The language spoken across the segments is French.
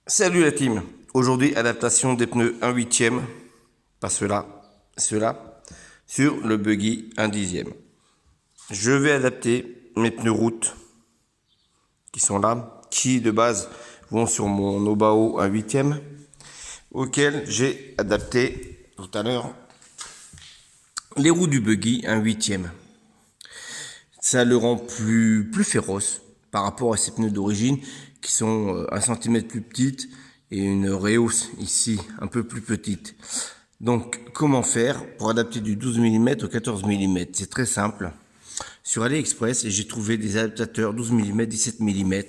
Salut la team. Aujourd'hui, adaptation des pneus 1/8, pas ceux-là, sur le buggy 1/10. Je vais adapter mes pneus route qui sont là, qui de base vont sur mon Obao 1/8, auquel j'ai adapté tout à l'heure les roues du buggy 1/8. Ça le rend plus féroce par rapport à ses pneus d'origine qui sont 1 cm plus petites et une réhausse ici un peu plus petite. Donc comment faire pour adapter du 12 mm au 14 mm? C'est très simple. Sur AliExpress, j'ai trouvé des adaptateurs 12 mm, 17 mm.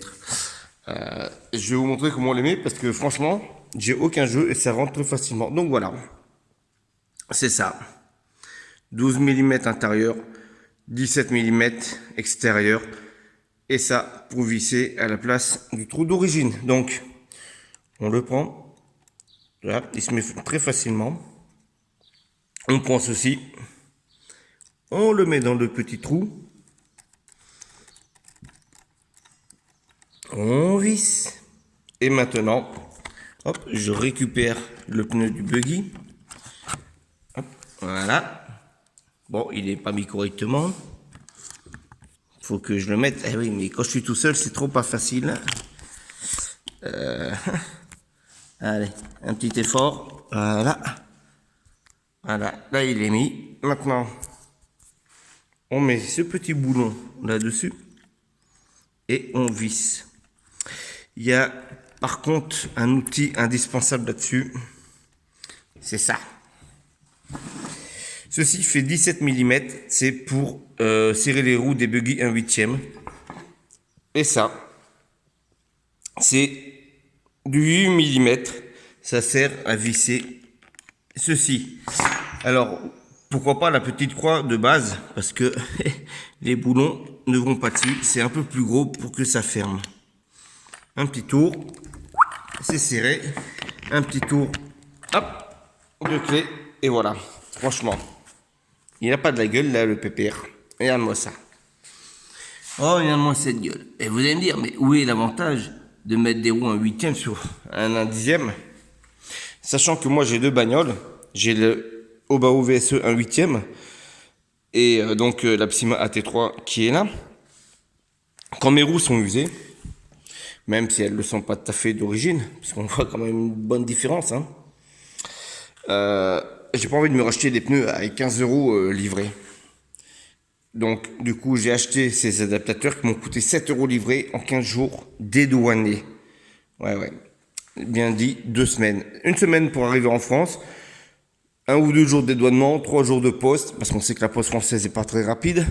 Je vais vous montrer comment on les met parce que franchement, j'ai aucun jeu et ça rentre très facilement. Donc voilà, c'est ça. 12 mm intérieur, 17 mm extérieur, et ça pour visser à la place du trou d'origine. Donc on le prend, là, il se met très facilement. On prend ceci, on le met dans le petit trou, on visse, et maintenant, hop, je récupère le pneu du buggy. Hop, voilà. Bon, il n'est pas mis correctement. Faut que je le mette. Eh oui, mais quand je suis tout seul, c'est trop pas facile. Allez, un petit effort. Voilà. Voilà, là il est mis. Maintenant, on met ce petit boulon là-dessus et on visse. Il y a par contre un outil indispensable là-dessus. C'est ça. Ceci fait 17 mm. C'est pour serrer les roues des buggy 1/8. Et ça, c'est du 8 mm. Ça sert à visser ceci. Alors, pourquoi pas la petite croix de base? Parce que les boulons ne vont pas dessus. C'est un peu plus gros pour que ça ferme. Un petit tour. C'est serré. Un petit tour. Hop. De clé. Et voilà. Franchement. Il n'a pas de la gueule là, le pépère. Regarde-moi ça. Oh, regarde-moi cette gueule. Et vous allez me dire, mais où est l'avantage de mettre des roues 1/8 sur un 1/10? Sachant que moi j'ai deux bagnoles. J'ai le Obao VSE 1/8 et donc la Psyma AT3 qui est là. Quand mes roues sont usées, même si elles ne le sont pas tout à fait d'origine, parce qu'on voit quand même une bonne différence, hein, j'ai pas envie de me racheter des pneus avec 15 € livrés. Donc, du coup, j'ai acheté ces adaptateurs qui m'ont coûté 7 € livrés en 15 jours dédouanés. Ouais. Bien dit, 2 semaines. Une semaine pour arriver en France, 1 ou 2 jours de dédouanement, 3 jours de poste, parce qu'on sait que la poste française n'est pas très rapide.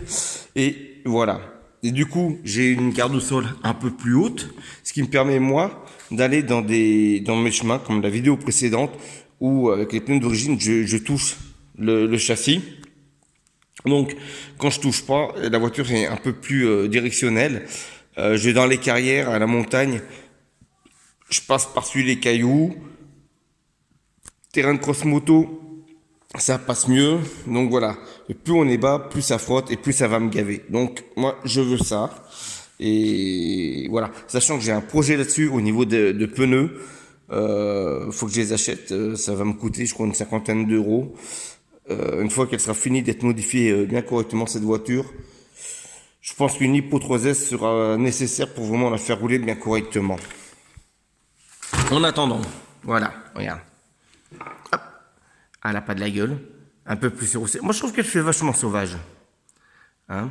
Et voilà. Et du coup, j'ai une garde au sol un peu plus haute, ce qui me permet, moi, d'aller dans mes chemins, comme la vidéo précédente, où, avec les pneus d'origine, je touche le châssis. Donc, quand je touche pas, la voiture est un peu plus directionnelle. Je vais dans les carrières, à la montagne, je passe par-dessus les cailloux. Terrain de cross-moto, ça passe mieux. Donc voilà, et plus on est bas, plus ça frotte et plus ça va me gaver. Donc moi, je veux ça. Et voilà, sachant que j'ai un projet là-dessus au niveau de pneus. Faut que je les achète. Ça va me coûter, je crois, une 50aine d'euros. Une fois qu'elle sera finie d'être modifiée bien correctement, cette voiture, je pense qu'une Hypo 3S sera nécessaire pour vraiment la faire rouler bien correctement. En attendant, voilà, regarde. Hop. Elle n'a pas de la gueule. Un peu plus roussée. Moi, je trouve qu'elle fait vachement sauvage. Hein,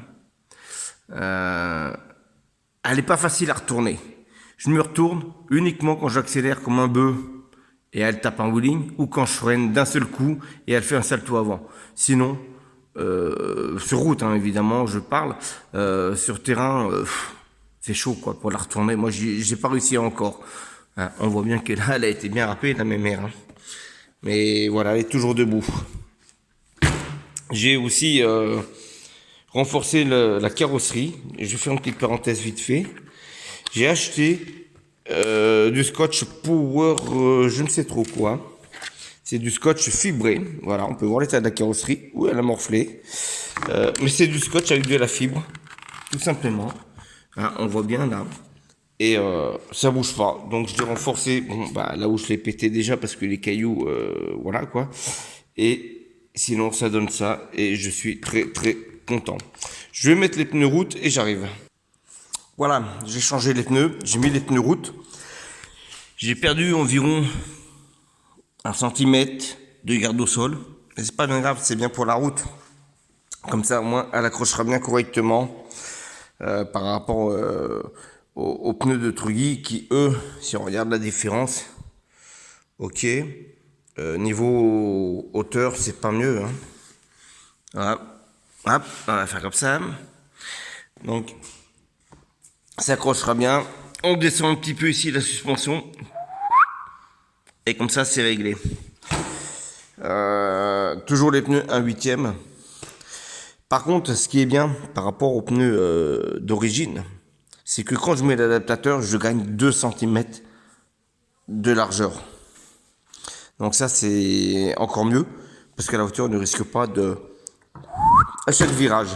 elle n'est pas facile à retourner. Je me retourne uniquement quand j'accélère comme un bœuf et elle tape en wheeling, ou quand je freine d'un seul coup et elle fait un salto avant. Sinon, sur route, hein, évidemment, je parle. Sur terrain, c'est chaud quoi pour la retourner. Moi, j'ai pas réussi encore. Hein, on voit bien que là, elle a été bien râpée, la mémère. Hein. Mais voilà, elle est toujours debout. J'ai aussi renforcé la carrosserie. Je fais une petite parenthèse vite fait. J'ai acheté du scotch Power, je ne sais trop quoi. C'est du scotch fibré. Voilà, on peut voir l'état de la carrosserie. Oui, elle a morflé. Mais c'est du scotch avec de la fibre, tout simplement. Hein, on voit bien là. et ça bouge pas. Donc je l'ai renforcé, bon bah là où je l'ai pété déjà parce que les cailloux, voilà quoi. Et sinon ça donne ça et je suis très très content. Je vais mettre les pneus route et j'arrive. Voilà, j'ai changé les pneus, j'ai mis les pneus route. J'ai perdu environ 1 centimètre de garde au sol. Mais c'est pas bien grave, c'est bien pour la route. Comme ça, au moins, elle accrochera bien correctement par rapport aux pneus de Truggy qui, eux, si on regarde la différence, ok, niveau hauteur, c'est pas mieux. Hein. Voilà. Hop, on va faire comme ça. Donc, ça accrochera bien. On descend un petit peu ici la suspension. Et comme ça, c'est réglé. Toujours les pneus 1/8. Par contre, ce qui est bien par rapport aux pneus d'origine, c'est que quand je mets l'adaptateur, je gagne 2 centimètres de largeur. Donc ça, c'est encore mieux, parce que la voiture ne risque pas de... à chaque virage.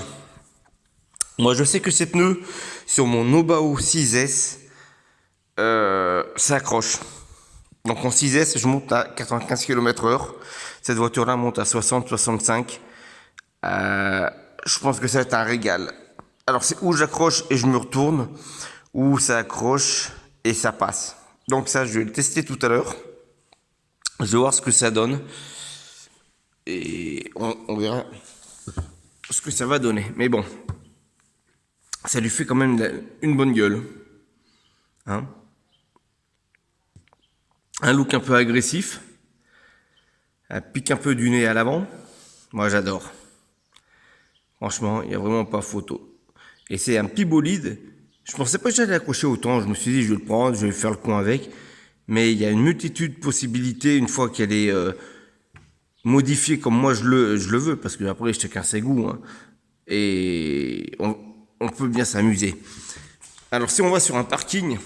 Moi, je sais que ces pneus, sur mon Nobao 6S, ça accroche. Donc en 6S, je monte à 95 km/h. Cette voiture-là monte à 60-65. Je pense que ça va être un régal. Alors c'est où j'accroche et je me retourne, ou ça accroche et ça passe. Donc ça, je vais le tester tout à l'heure. Je vais voir ce que ça donne. Et on verra ce que ça va donner. Mais bon, ça lui fait quand même une bonne gueule. Hein, un look un peu agressif. Elle pique un peu du nez à l'avant. Moi, j'adore. Franchement, il n'y a vraiment pas photo. Et c'est un petit bolide. Je pensais pas que j'allais accrocher autant. Je me suis dit, je vais le prendre, je vais faire le coin avec. Mais il y a une multitude de possibilités une fois qu'elle est modifiée comme moi je le veux. Parce que après, chacun ses goûts. Hein. Et on peut bien s'amuser. Alors, si on va sur un parking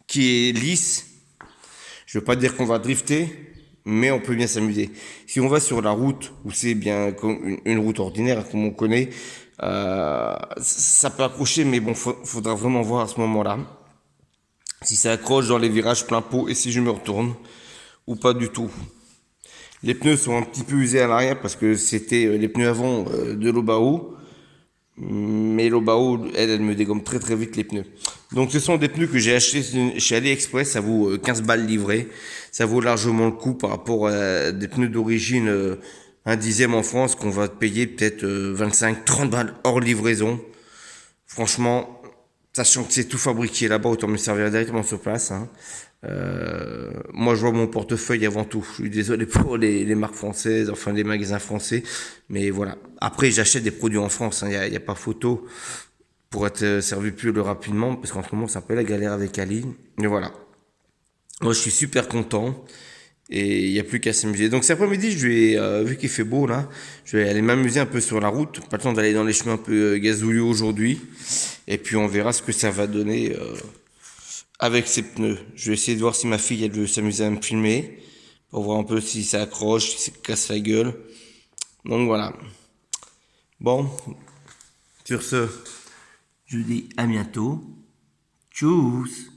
qui est lisse, je ne veux pas dire qu'on va drifter, mais on peut bien s'amuser. Si on va sur la route, où c'est bien comme une route ordinaire, comme on connaît, ça peut accrocher, mais bon, faudra vraiment voir à ce moment-là. Si ça accroche dans les virages plein pot et si je me retourne, ou pas du tout. Les pneus sont un petit peu usés à l'arrière parce que c'était les pneus avant de l'Obao. Mais l'Obao, elle me dégomme très très vite les pneus. Donc ce sont des pneus que j'ai achetés chez AliExpress, ça vaut 15 balles livrées. Ça vaut largement le coup par rapport à des pneus d'origine 1/10 en France qu'on va payer peut-être 25-30 balles hors livraison. Franchement, sachant que c'est tout fabriqué là-bas, autant me servir directement sur place. Hein. Moi, je vois mon portefeuille avant tout. Je suis désolé pour les marques françaises, enfin les magasins français, mais voilà. Après, j'achète des produits en France. Il n'y a pas photo pour être servi plus rapidement, parce qu'en ce moment, c'est un peu la galère avec Ali. Mais voilà. Moi, je suis super content. Et il n'y a plus qu'à s'amuser. Donc cet après-midi, je vais, vu qu'il fait beau là, je vais aller m'amuser un peu sur la route. Pas le temps d'aller dans les chemins un peu gazouilleux aujourd'hui. Et puis on verra ce que ça va donner avec ces pneus. Je vais essayer de voir si ma fille elle veut s'amuser à me filmer. Pour voir un peu si ça accroche, si ça casse la gueule. Donc voilà. Bon, sur ce, je dis à bientôt. Tchuss.